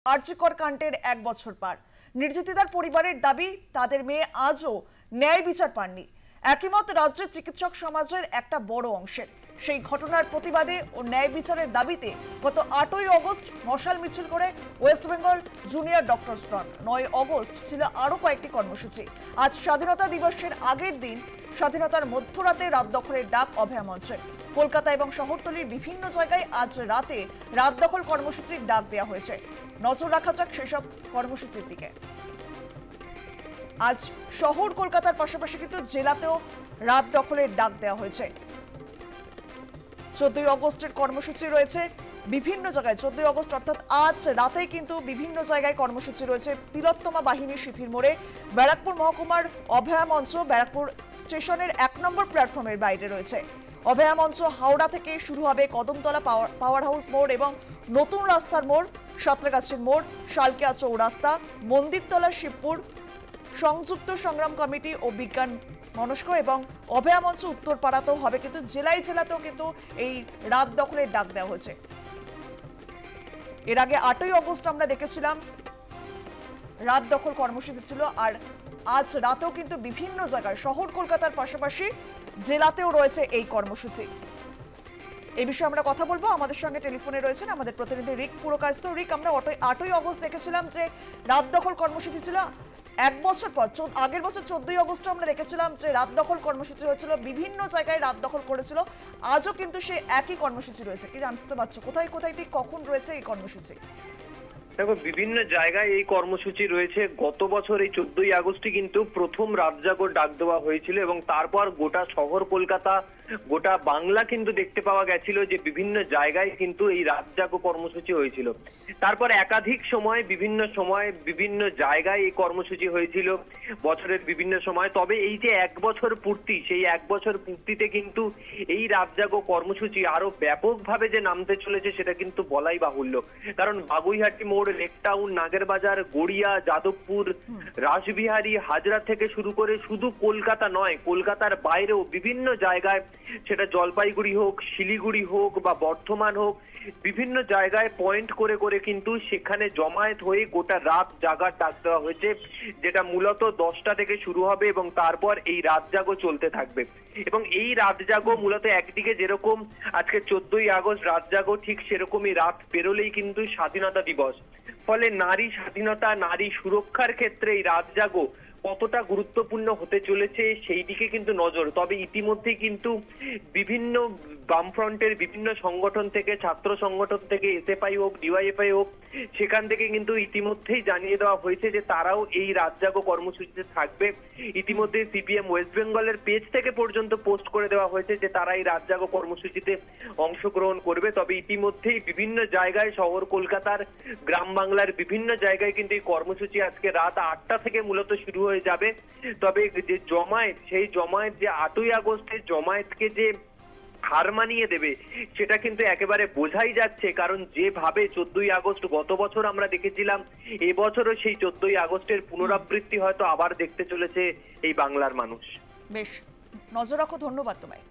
আরজিকর কাণ্ডের 1 বছর পার। নির্যাতিতার পরিবারের দাবি তাদের মেয়ে আজও ন্যায় বিচার পাননি। একমত রাজ্যের চিকিৎসক সমাজের একটা বড় অংশের। সেই ঘটনার প্রতিবাদে ও ন্যায় বিচারের দাবিতে গত 8ই আগস্ট মশাল মিছিল করে West Bengal junior doctors front. 9 August ছিল আরও কয়েকটি কর্মসূচি। আজ স্বাধীনতা দিবসের আগের দিন স্বাধীনতার মধ্যরাতে রাত দখলের ডাক অভয়া মঞ্চের। কলকাতা এবং শহরতলির বিভিন্ন জায়গায় আজ রাতে রাত দখল কর্মসূচির ডাক দেওয়া হয়েছে। নজর রাখা যাক সেসব কর্মসূচির দিকে। আজ শহর কলকাতার পাশাপাশি কিন্তু জেলাতেও রাত দখলের ডাক দেওয়া হয়েছে। 14ই আগস্টের কর্মসূচি রয়েছে বিভিন্ন জায়গায়। 14ই আগস্ট অর্থাৎ আজ রাতেই কিন্তু বিভিন্ন জায়গায় কর্মসূচি রয়েছে। তিলোত্তমা বাহিনী শিথির মোড়ে, ব্যারাকপুর মহকুমার অভয়া মঞ্চ ব্যারাকপুর স্টেশনের 1 নম্বর প্ল্যাটফর্মের বাইরে রয়েছে। অভয়া মঞ্চ হাওড়া থেকে শুরু হবে কদমতলা পাওয়ার হাউস মোড় এবং নতুন রাস্তার মোড়, সাঁতরাগাছির মোড়, শালকিয়া চৌরাস্তা, মন্দিরতলা, শিবপুর, সংযুক্ত সংগ্রাম কমিটি ও বিজ্ঞান মনস্ক এবং অভয়া মঞ্চ উত্তরপাড়াতেও হবে। কিন্তু জেলাতেও কিন্তু এই রাত দখলের ডাক দেওয়া হয়েছে। এর আগে 8ই আগস্ট আমরা দেখেছিলাম রাত দখল কর্মসূচি ছিল, আর আজ রাতেও কিন্তু বিভিন্ন জায়গায় শহর কলকাতার পাশাপাশি জেলাতেও রয়েছে এই কর্মসূচি। এই বিষয়ে আমরা কথা বলবো। আমাদের সঙ্গে টেলিফোনে রয়েছেন আমাদের প্রতিনিধি রিক পুরকায়স্থ। রিক, আমরা 8ই আগস্ট দেখেছিলাম যে রাত দখল কর্মসূচি ছিল। 1 বছর পর আগের বছর 14ই আগস্ট আমরা দেখেছিলাম যে রাত দখল কর্মসূচি হয়েছিল, বিভিন্ন জায়গায় রাত দখল করেছিল। আজও কিন্তু সেই একই কর্মসূচি রয়েছে। কি জানতে পারছো কোথায় কোথায় ঠিক কখন রয়েছে এই কর্মসূচি? দেখো, বিভিন্ন জায়গায় এই কর্মসূচি রয়েছে। গত বছর এই 14ই আগস্টে কিন্তু প্রথম রাত জাগর ডাক দেওয়া হয়েছিল এবং তারপর গোটা শহর কলকাতা, গোটা বাংলা কিন্তু দেখতে পাওয়া গেছিল যে বিভিন্ন জায়গায় কিন্তু এই রাত জাগো কর্মসূচি হয়েছিল। তারপর একাধিক সময় বিভিন্ন জায়গায় এই কর্মসূচি হয়েছিল বছরের বিভিন্ন সময়। তবে এই যে 1 বছর পূর্তি, সেই 1 বছর পূর্তিতে কিন্তু এই রাত জাগো কর্মসূচি আরো ব্যাপকভাবে যে নামতে চলেছে সেটা কিন্তু বলাই বাহুল্য। কারণ বাগুইহাটি মোড়, লেকটাউন, নাগেরবাজার, গড়িয়া, যাদবপুর, রাসবিহারী, হাজরা থেকে শুরু করে শুধু কলকাতা নয়, কলকাতার বাইরেও বিভিন্ন জায়গায়, সেটা জলপাইগুড়ি হোক, শিলিগুড়ি হোক বা বর্ধমান হোক, বিভিন্ন জায়গায় পয়েন্ট করে করে কিন্তু সেখানে জমায়েত হয়ে গোটা রাত জাগার ডাক দেওয়া হয়েছে, যেটা মূলত 10টা থেকে শুরু হবে এবং তারপর এই রাত জাগো চলতে থাকবে। এবং এই রাত জাগো মূলত একদিকে যেরকম আজকে 14ই আগস্ট রাত জাগো, ঠিক সেরকমই রাত পেরোলেই কিন্তু স্বাধীনতা দিবস। ফলে নারী স্বাধীনতা, নারী সুরক্ষার ক্ষেত্রে এই রাত জাগো কতটা গুরুত্বপূর্ণ হতে চলেছে সেই দিকে কিন্তু নজর। তবে ইতিমধ্যেই কিন্তু বিভিন্ন বামফ্রন্টের বিভিন্ন সংগঠন থেকে, ছাত্র সংগঠন থেকে, এসএফআই হোক, ডিওয়াইএফআই হোক, সেখান থেকে কিন্তু ইতিমধ্যেই জানিয়ে দেওয়া হয়েছে যে তারাও এই রাত জাগো কর্মসূচিতে থাকবে। ইতিমধ্যে সিপিএম ওয়েস্ট বেঙ্গলের পেজ থেকে পর্যন্ত পোস্ট করে দেওয়া হয়েছে যে তারা এই রাত জাগো কর্মসূচিতে অংশগ্রহণ করবে। তবে ইতিমধ্যেই বিভিন্ন জায়গায়, শহর কলকাতার, গ্রাম বাংলার বিভিন্ন জায়গায় কিন্তু এই কর্মসূচি আজকে রাত 8টা থেকে মূলত শুরু হয়ে যাবে। তবে যে জমায়েত, সেই জমায়েত যে 8ই আগস্টের জমায়েতকে যে হার মানিয়ে দেবে সেটা কিন্তু একেবারে বোঝাই যাচ্ছে। কারণ যেভাবে 14ই আগস্ট গত বছর আমরা দেখেছিলাম, এবছরও সেই 14ই আগস্টের পুনরাবৃত্তি হয়তো আবার দেখতে চলেছে এই বাংলার মানুষ। বেশ, নজর রাখো। ধন্যবাদ তোমায়।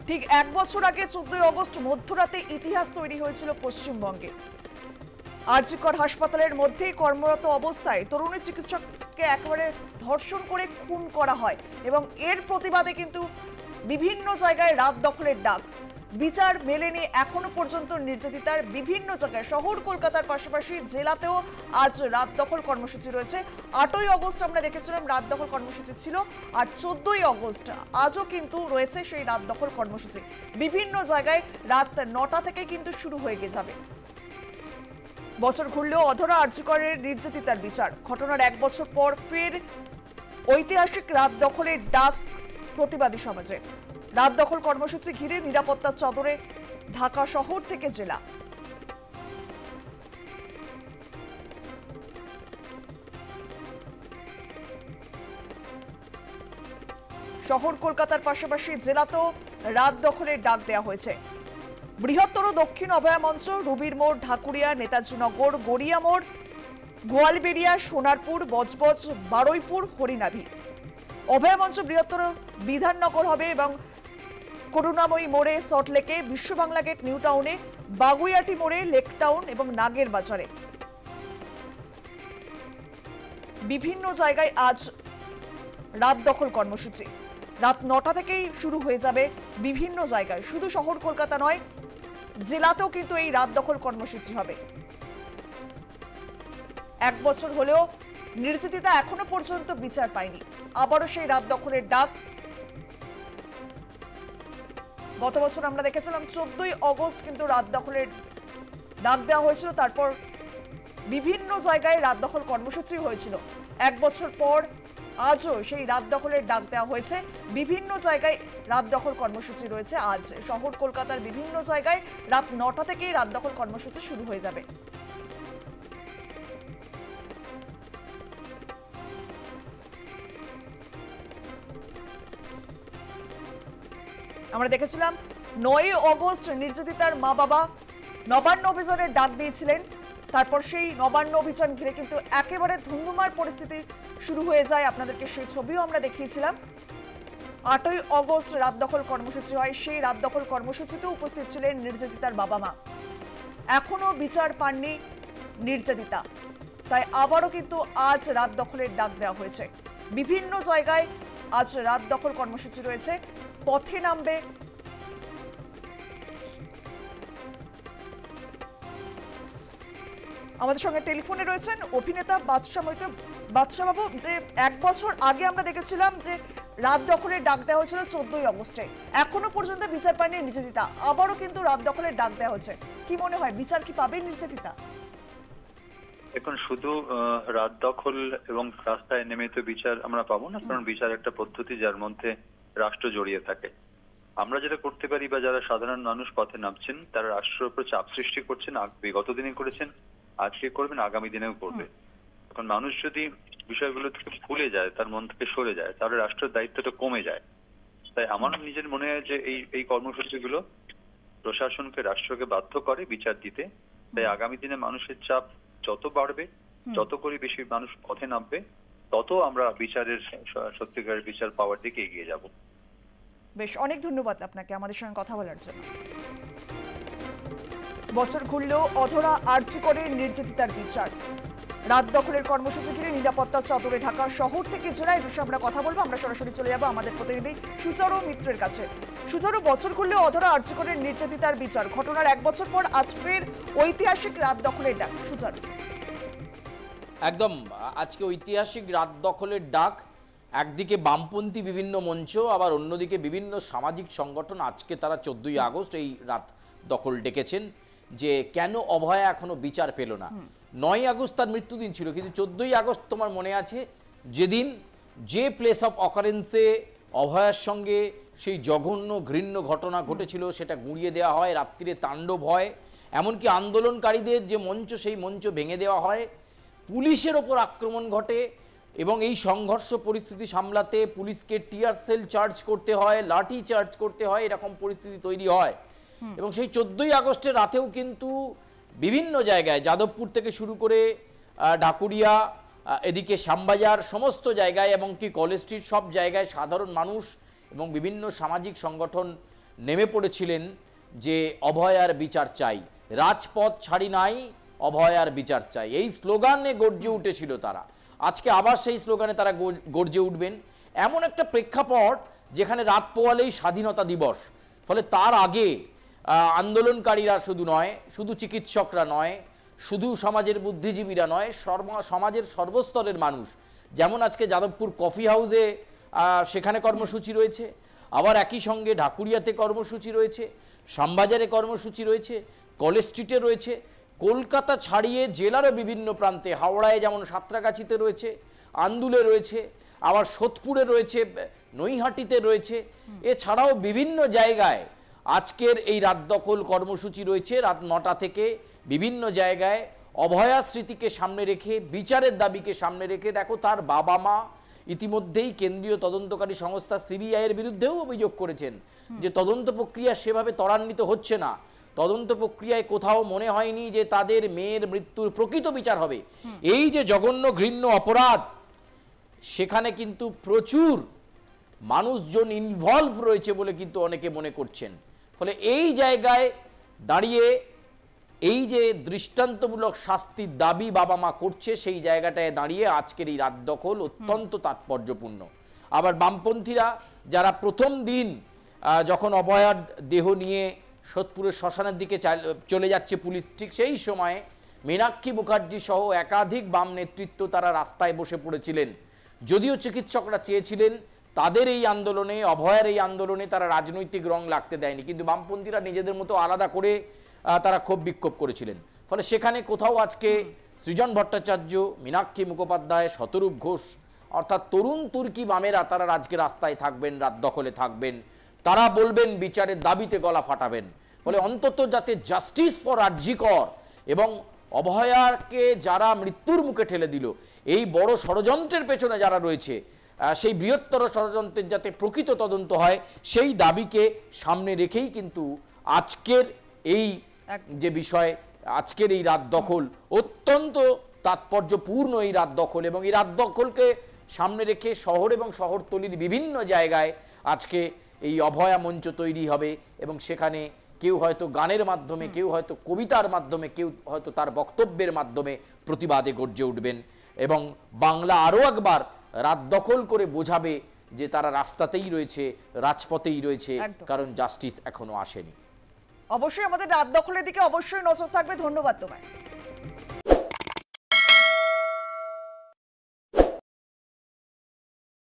ঠিক 1 বছর আগে 14ই আগস্ট মধ্যরাতে ইতিহাস তৈরি হয়েছিল পশ্চিমবঙ্গে। আরজিকর হাসপাতালের মধ্যেই কর্মরত অবস্থায় তরুণী চিকিৎসককে একেবারে ধর্ষণ করে খুন করা হয় এবং এর প্রতিবাদে কিন্তু বিভিন্ন জায়গায় রাত দখলের ডাক। বিচার মেলেনি এখনো পর্যন্ত নির্যাতিতার। বিভিন্ন জায়গায় শহর কলকাতার পাশাপাশি জেলাতেও আজ রাত দখল কর্মসূচি রয়েছে। 8ই আগস্ট আমরা দেখেছিলাম রাত দখল কর্মসূচি ছিল, আর 14ই আগস্ট আজও কিন্তু রয়েছে সেই রাত দখল কর্মসূচি। বিভিন্ন জায়গায় রাত 9টা থেকে কিন্তু শুরু হয়ে যাবে। বছর ঘুরলেও অধরা আরজিকরের নির্যাতিতার বিচার। ঘটনার 1 বছর পর ফের ঐতিহাসিক রাত দখলের ডাক প্রতিবাদী সমাজে। রাত দখল কর্মসূচি ঘিরে নিরাপত্তার চাদরে ঢাকা শহর থেকে জেলা। শহর কলকাতার পাশাপাশি জেলাতেও রাত দখলের ডাক দেওয়া হয়েছে। বৃহত্তর দক্ষিণ অভয়া মঞ্চ, রুবির মোড়, ঢাকুরিয়া, নেতাজি নগর, গড়িয়া মোড়, গোয়ালবেড়িয়া, সোনারপুর, বজবজ, বারুইপুর, হরিনাভি। অভয়া মঞ্চ বৃহত্তর বিধাননগর হবে এবং করুণাময়ী মোড়ে, সল্টলেকে, বিশ্ব বাংলা গেট, নিউ টাউনে, বাগুইয়াটি মোড়ে, লেকটাউন এবং নাগের বাজারে। বিভিন্ন জায়গায় আজ রাত দখল কর্মসূচি রাত 9টা থেকেই শুরু হয়ে যাবে বিভিন্ন জায়গায়, শুধু শহর কলকাতা নয়, জেলাতেও কিন্তু এই রাত দখল কর্মসূচি হবে। 1 বছর হলেও নির্যাতিতা এখনো পর্যন্ত বিচার পায়নি, আবারও সেই রাত দখলের ডাক। গত বছর আমরা দেখেছিলাম 14ই আগস্ট কিন্তু রাত দখলের ডাক দেওয়া হয়েছিল, তারপর বিভিন্ন জায়গায় রাত দখল কর্মসূচি হয়েছিল। 1 বছর পর আজও সেই রাত দখলের ডাক দেওয়া হয়েছে, বিভিন্ন জায়গায় রাত দখল কর্মসূচি রয়েছে। আজ শহর কলকাতার বিভিন্ন জায়গায় রাত 9টা থেকেই রাত দখল কর্মসূচি শুরু হয়ে যাবে। আমরা দেখেছিলাম 9ই আগস্ট নির্যাতিতার মা বাবা নবান্ন অভিযানের ডাক দিয়েছিলেন, তারপর সেই নবান্ন অভিযান ঘিরে কিন্তু একেবারে ধুন্ধুমার পরিস্থিতি শুরু হয়ে যায়। আপনাদেরকে সেই ছবিও আমরা দেখিয়েছিলাম। 8ই আগস্ট রাত দখল কর্মসূচি হয়, সেই রাত দখল কর্মসূচিতেও উপস্থিত ছিলেন নির্যাতিতার বাবা মা। এখনো বিচার পাননি নির্যাতিতা, তাই আবারও কিন্তু আজ রাত দখলের ডাক দেওয়া হয়েছে। বিভিন্ন জায়গায় আজ রাত দখল কর্মসূচি রয়েছে, পথে নামবে আমাদের সঙ্গে টেলিফোনে রয়েছেন অভিনেতা বাদশা মৈত্র। বাদশা বাবু, যে 1 বছর আগে আমরা দেখেছিলাম যে রাত দখলের ডাক দেওয়া হয়েছিল 14ই আগস্টে, এখনো পর্যন্ত বিচার পায়নি নির্যাতিতা, আবারও কিন্তু রাত দখলের ডাক দেওয়া হয়েছে, কি মনে হয় বিচার কি পাবে নির্যাতিতা? এখন শুধু রাত দখল এবং রাস্তায় নেমে তো বিচার আমরা পাবো না, কারণ বিচার একটা পদ্ধতি যার মধ্যে রাষ্ট্র জড়িয়ে থাকে। আমরা যেটা করতে পারি বা যারা সাধারণ মানুষ পথে নামছেন তারা রাষ্ট্রের উপর চাপ সৃষ্টি করছেন, বিগত দিনে করেছেন, আজকে করবেন, আগামী দিনেও করবে। এখন মানুষ যদি বিষয়গুলো থেকে ভুলে যায়, তার মন থেকে সরে যায়, তাহলে রাষ্ট্রের দায়িত্বটা কমে যায়। তাই আমার নিজের মনে হয় যে এই কর্মসূচিগুলো প্রশাসনকে, রাষ্ট্রকে বাধ্য করে বিচার দিতে। তাই আগামী দিনে মানুষের চাপ যত বাড়বে, যত করে বেশি মানুষ পথে নামবে, তত আমরা বিচারের সত্যিকারের বিচার পাওয়ার দিকে এগিয়ে যাব। বেশ, অনেক ধন্যবাদ আপনাকে আমাদের সঙ্গে কথা বলার জন্য। বছর ঘুরলেও অধরা আর্জি করে নির্যাতিতার বিচার। রাত দখলের কর্মসূচি ঘিরে নিরাপত্তা চাদরে ঢাকা শহর থেকে জেলায় বিষয়ে আমরা কথা বলবো। আমরা সরাসরি চলে যাবো আমাদের প্রতিনিধি সুচারু মিত্রের কাছে। সুচারু, বছর ঘুরলেও অধরা আর্জি করে নির্যাতিতার বিচার, ঘটনার 1 বছর পর আজ ফের ঐতিহাসিক রাত দখলের ডাক। সুচারু, একদম আজকে ঐতিহাসিক রাত দখলের ডাক। একদিকে বামপন্থী বিভিন্ন মঞ্চ, আবার অন্যদিকে বিভিন্ন সামাজিক সংগঠন আজকে তারা 14ই আগস্ট এই রাত দখল ডেকেছেন যে কেন অভয়া এখনো বিচার পেল না। 9ই আগস্ট তার মৃত্যুদিন ছিল, কিন্তু 14ই আগস্ট তোমার মনে আছে যেদিন যে প্লেস অফ অকারেন্সে অভয়ার সঙ্গে সেই জঘন্য ঘৃণ্য ঘটনা ঘটেছিল সেটা গুঁড়িয়ে দেওয়া হয়, রাত্রিরে তাণ্ডব হয়, এমনকি আন্দোলনকারীদের যে মঞ্চ সেই মঞ্চ ভেঙে দেওয়া হয়, পুলিশের ওপর আক্রমণ ঘটে এবং এই সংঘর্ষ পরিস্থিতি সামলাতে পুলিশকে টিয়ার সেল চার্জ করতে হয়, লাঠি চার্জ করতে হয়, এরকম পরিস্থিতি তৈরি হয়। এবং সেই 14ই আগস্টের রাতেও কিন্তু বিভিন্ন জায়গায় যাদবপুর থেকে শুরু করে ঢাকুরিয়া, এদিকে শ্যামবাজার, সমস্ত জায়গায় এবং কি কলেজ স্ট্রিট, সব জায়গায় সাধারণ মানুষ এবং বিভিন্ন সামাজিক সংগঠন নেমে পড়েছিলেন যে অভয়ার বিচার চাই, রাজপথ ছাড়ি নাই, অভয়ার বিচার চাই, এই স্লোগানে গর্জে উঠেছিল তারা। আজকে আবার সেই স্লোগানে তারা গর্জে উঠবেন। এমন একটা প্রেক্ষাপট যেখানে রাত পোয়ালেই স্বাধীনতা দিবস, ফলে তার আগে আন্দোলনকারীরা শুধু নয়, শুধু চিকিৎসকরা নয়, শুধু সমাজের বুদ্ধিজীবীরা নয়, সমাজের সর্বস্তরের মানুষ, যেমন আজকে যাদবপুর কফি হাউসে সেখানে কর্মসূচি রয়েছে, আবার একই সঙ্গে ঢাকুরিয়াতে কর্মসূচি রয়েছে, শ্যামবাজারে কর্মসূচি রয়েছে, কলেজ স্ট্রিটে রয়েছে, কলকাতা ছাড়িয়ে জেলারও বিভিন্ন প্রান্তে, হাওড়ায় যেমন সাঁতরাগাছিতে রয়েছে, আন্দুলে রয়েছে, আবার সোদপুরে রয়েছে, নৈহাটিতে রয়েছে, এছাড়াও বিভিন্ন জায়গায় আজকের এই রাত দখল কর্মসূচি রয়েছে। রাত 9টা থেকে বিভিন্ন জায়গায় অভয়া স্মৃতিকে সামনে রেখে, বিচারের দাবিকে সামনে রেখে, দেখো তার বাবা মা ইতিমধ্যেই কেন্দ্রীয় তদন্তকারী সংস্থা সিবিআইয়ের বিরুদ্ধেও অভিযোগ করেছেন যে তদন্ত প্রক্রিয়া সেভাবে ত্বরান্বিত হচ্ছে না, তদন্ত প্রক্রিয়ায় কোথাও মনে হয়নি যে তাদের মেয়ের মৃত্যুর প্রকৃত বিচার হবে। এই যে জঘন্য ঘৃণ্য অপরাধ, সেখানে কিন্তু প্রচুর মানুষজন ইনভলভ রয়েছে বলে কিন্তু অনেকে মনে করছেন। ফলে এই জায়গায় দাঁড়িয়ে এই যে দৃষ্টান্তমূলক শাস্তির দাবি বাবা মা করছে, সেই জায়গাটায় দাঁড়িয়ে আজকের এই রাত দখল অত্যন্ত তাৎপর্যপূর্ণ। আবার বামপন্থীরা যারা প্রথম দিন যখন অভয়ার দেহ নিয়ে সোদপুরের শ্মশানের দিকে চলে যাচ্ছে পুলিশ, ঠিক সেই সময় মীনাক্ষী মুখার্জি সহ একাধিক বাম নেতৃত্ব তারা রাস্তায় বসে পড়েছিলেন। যদিও চিকিৎসকরা চেয়েছিলেন তাদের এই আন্দোলনে, অভয়ার এই আন্দোলনে তারা রাজনৈতিক রং লাগতে দেয়নি, কিন্তু বামপন্থীরা নিজেদের মতো আলাদা করে তারা ক্ষোভ বিক্ষোভ করেছিলেন। ফলে সেখানে কোথাও আজকে সৃজন ভট্টাচার্য, মীনাক্ষী মুখোপাধ্যায়, শতরূপ ঘোষ অর্থাৎ তরুণ তুর্কি বামেরা তারা আজকে রাস্তায় থাকবেন, রাত দখলে থাকবেন, তারা বলবেন বিচারের দাবিতে গলা ফাটাবেন। ফলে অন্তত যাতে জাস্টিস ফর আরজি কর এবং অভয়াকে যারা মৃত্যুর মুখে ঠেলে দিল, এই বড় ষড়যন্ত্রের পেছনে যারা রয়েছে, সেই বৃহত্তর ষড়যন্ত্রের যাতে প্রকৃত তদন্ত হয়, সেই দাবিকে সামনে রেখেই কিন্তু আজকের এই যে বিষয়, আজকের এই রাত দখল অত্যন্ত তাৎপর্যপূর্ণ এই রাত দখল, এবং এই রাত দখলকে সামনে রেখে শহর এবং শহরতলির বিভিন্ন জায়গায় আজকে এই অভয়া মঞ্চ তৈরি হবে, এবং সেখানে কেউ হয়তো গানের মাধ্যমে, কেউ হয়তো কবিতার মাধ্যমে, কেউ হয়তো তার বক্তব্যের মাধ্যমে প্রতিবাদে গর্জে উঠবেন, এবং বাংলা আরও একবার রাত দখল করে বোঝাবে যে তারা রাস্তাতেই রয়েছে, রাজপথেই রয়েছে, কারণ জাস্টিস এখনো আসেনি। অবশ্যই আমাদের রাত দখলের দিকে অবশ্যই নজর থাকবে। ধন্যবাদ তোমায়।